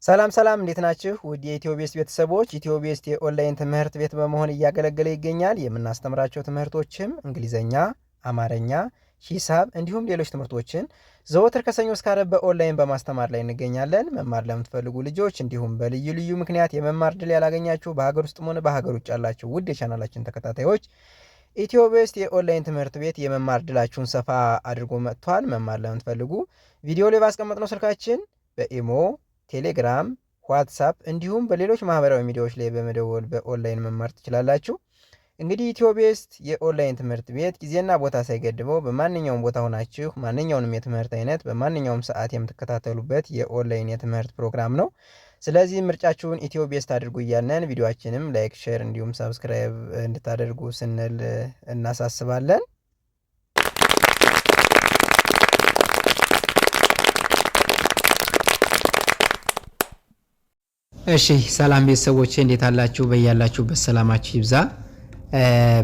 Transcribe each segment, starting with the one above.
ሰላም እንዴት ናችሁ? ውድ የኢትዮቤስት ቤተሰቦች ኢትዮቤስት የኦንላይን ትምህርት ቤት በመሆን እያገለገለ ይገኛል። የምናስተምራቸው ትምህርቶችም እንግሊዘኛ፣ አማርኛ፣ ሂሳብ እንዲሁም ሌሎች ትምህርቶችን ዘወትር ከሰኞ እስከ ዓርብ በኦንላይን በማስተማር ላይ እንገኛለን። መማር ለምትፈልጉ ልጆች እንዲሁም በልዩ ልዩ ምክንያት የመማር ድል ያላገኛችሁ በሀገር ውስጥም ሆነ በሀገር ውጭ ያላችሁ ውድ የቻናላችን ተከታታዮች ኢትዮቤስት የኦንላይን ትምህርት ቤት የመማር ድላችሁን ሰፋ አድርጎ መጥቷል። መማር ለምትፈልጉ ቪዲዮ ላይ ባስቀመጥነው ስልካችን በኢሞ ቴሌግራም፣ ዋትሳፕ እንዲሁም በሌሎች ማህበራዊ ሚዲያዎች ላይ በመደወል በኦንላይን መማር ትችላላችሁ። እንግዲህ ኢትዮቤስት የኦንላይን ትምህርት ቤት ጊዜና ቦታ ሳይገድበው በማንኛውም ቦታ ሆናችሁ ማንኛውንም የትምህርት አይነት በማንኛውም ሰዓት የምትከታተሉበት የኦንላይን የትምህርት ፕሮግራም ነው። ስለዚህ ምርጫችሁን ኢትዮቤስት አድርጉ እያለን ቪዲዮአችንም ላይክ፣ ሼር እንዲሁም ሰብስክራይብ እንድታደርጉ ስንል እናሳስባለን። እሺ ሰላም ቤተሰቦቼ እንዴት አላችሁ? በያላችሁበት ሰላማችሁ ይብዛ።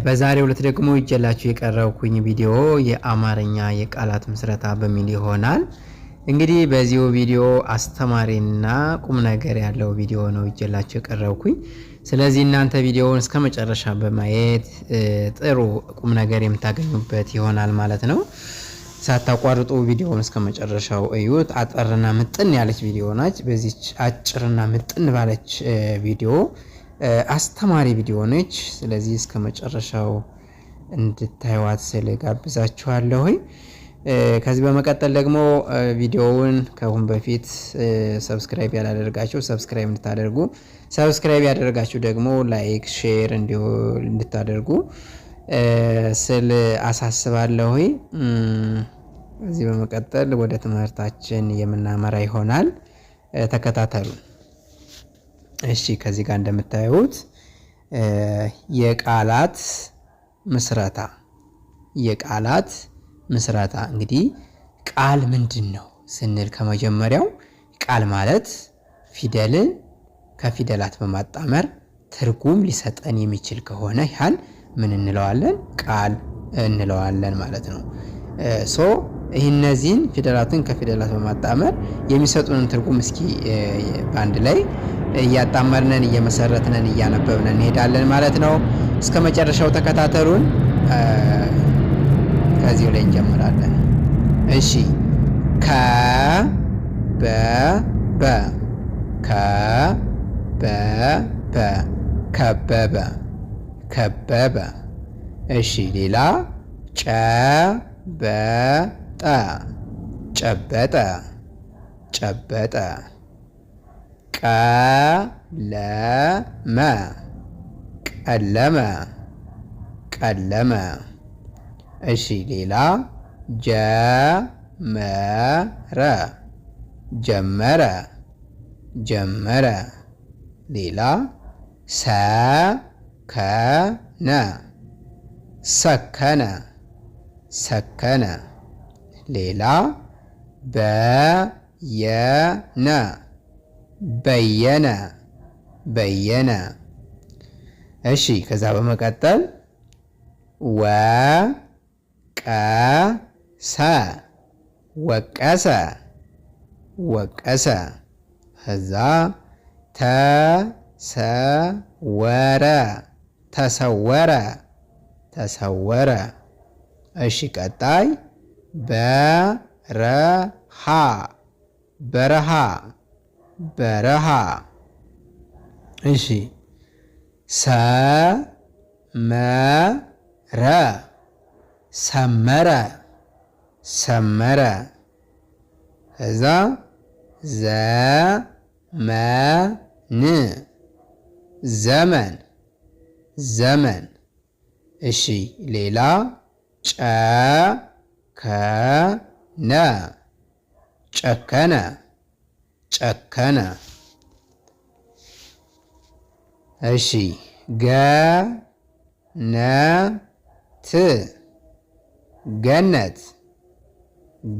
በዛሬው ዕለት ደግሞ ይዤላችሁ የቀረብኩኝ ቪዲዮ የአማርኛ የቃላት ምስረታ በሚል ይሆናል። እንግዲህ በዚሁ ቪዲዮ አስተማሪና ቁም ነገር ያለው ቪዲዮ ነው ይዤላችሁ የቀረብኩኝ። ስለዚህ እናንተ ቪዲዮውን እስከ መጨረሻ በማየት ጥሩ ቁም ነገር የምታገኙበት ይሆናል ማለት ነው። ሳታቋርጡ ቪዲዮውን እስከ መጨረሻው እዩት። አጠርና ምጥን ያለች ቪዲዮ ነች። በዚች አጭርና ምጥን ባለች ቪዲዮ አስተማሪ ቪዲዮ ነች። ስለዚህ እስከ መጨረሻው እንድታዩት ስል ጋብዛችኋለሁ። ከዚህ በመቀጠል ደግሞ ቪዲዮውን ከአሁን በፊት ሰብስክራይብ ያላደረጋችሁ ሰብስክራይብ እንድታደርጉ፣ ሰብስክራይብ ያደረጋችሁ ደግሞ ላይክ፣ ሼር እንድታደርጉ ስል አሳስባለሁ። እዚህ በመቀጠል ወደ ትምህርታችን የምናመራ ይሆናል። ተከታተሉ። እሺ ከዚህ ጋር እንደምታዩት የቃላት ምስረታ እንግዲህ ቃል ምንድን ነው ስንል ከመጀመሪያው ቃል ማለት ፊደልን ከፊደላት በማጣመር ትርጉም ሊሰጠን የሚችል ከሆነ ያን ምን እንለዋለን? ቃል እንለዋለን ማለት ነው። እነዚህን ፊደላትን ከፊደላት በማጣመር የሚሰጡንን ትርጉም እስኪ በአንድ ላይ እያጣመርነን እየመሰረትነን እያነበብነን እንሄዳለን ማለት ነው። እስከ መጨረሻው ተከታተሉን። ከዚሁ ላይ እንጀምራለን። እሺ ከበበ። እሺ ሌላ ጨበጠ። ቀለመ። እሺ ሌላ ጀመረ። ሌላ ሰከነ። ሌላ በየነ። እሺ ከዛ በመቀጠል ወቀሰ። ከዛ ተሰወረ። እሺ ቀጣይ በረሃ። እሺ ሰመረ። እዛ ዘመን። እሺ ሌላ ጨከነ። እሺ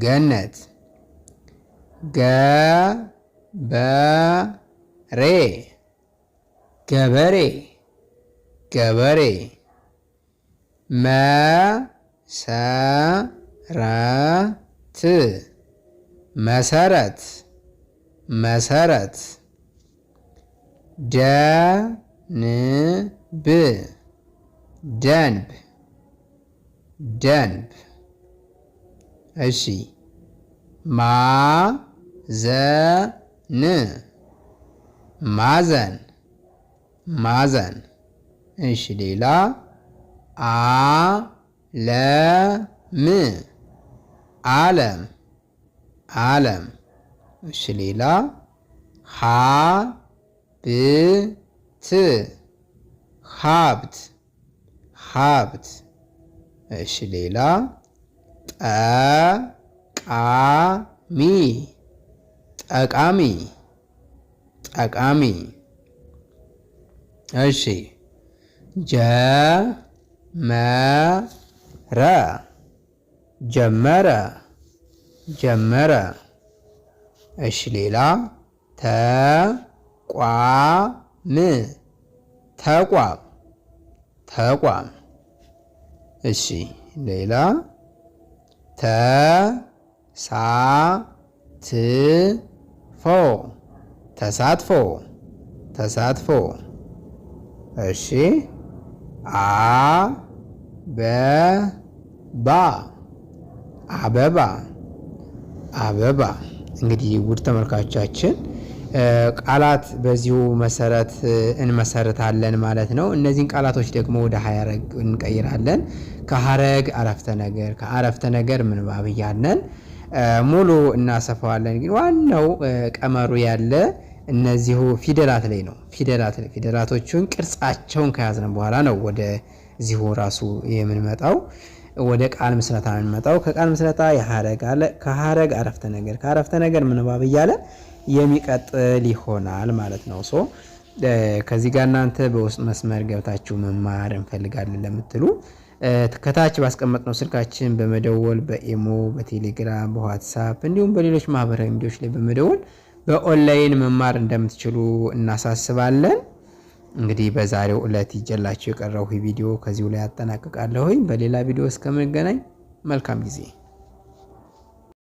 ገነት። ገበሬ። መሰረት። ደንብ ደንብ ደንብ። እሺ ማዘን ማዘን ማዘን። እሺ ሌላ ዓለም ዓለም ዓለም። እሺ ሌላ ሀብት ሀብት ሀብት። እሺ ሌላ ጠቃሚ ጠቃሚ ጠቃሚ። እሺ ጀመረ ጀመረ ጀመረ። እሺ ሌላ ተቋም ተቋም ተቋም። እሺ ሌላ ተሳትፎ ተሳትፎ ተሳትፎ። እሺ አበባ አበባ አበባ። እንግዲህ ውድ ተመልካቾቻችን ቃላት በዚሁ መሰረት እንመሰርታለን ማለት ነው። እነዚህን ቃላቶች ደግሞ ወደ ሀረግ እንቀይራለን። ከሀረግ አረፍተ ነገር፣ ከአረፍተ ነገር ምንባብ እያለን ሙሉ እናሰፋዋለን። ግን ዋናው ቀመሩ ያለ እነዚሁ ፊደላት ላይ ነው። ፊደላቶቹን ቅርጻቸውን ከያዝን በኋላ ነው ወደዚሁ ራሱ የምንመጣው፣ ወደ ቃል ምስረታ የምንመጣው። ከቃል ምስረታ የሀረግ አለ፣ ከሀረግ አረፍተ ነገር፣ ከአረፍተ ነገር ምንባብ እያለ የሚቀጥል ይሆናል ማለት ነው። ከዚህ ጋር እናንተ በውስጥ መስመር ገብታችሁ መማር እንፈልጋለን ለምትሉ ከታች ባስቀመጥነው ስልካችን በመደወል በኢሞ፣ በቴሌግራም፣ በዋትሳፕ እንዲሁም በሌሎች ማህበራዊ ሚዲያዎች ላይ በመደወል በኦንላይን መማር እንደምትችሉ እናሳስባለን። እንግዲህ በዛሬው ዕለት ይዤላችሁ የቀረው ቪዲዮ ከዚሁ ላይ አጠናቅቃለሁ። በሌላ ቪዲዮ እስከምንገናኝ መልካም ጊዜ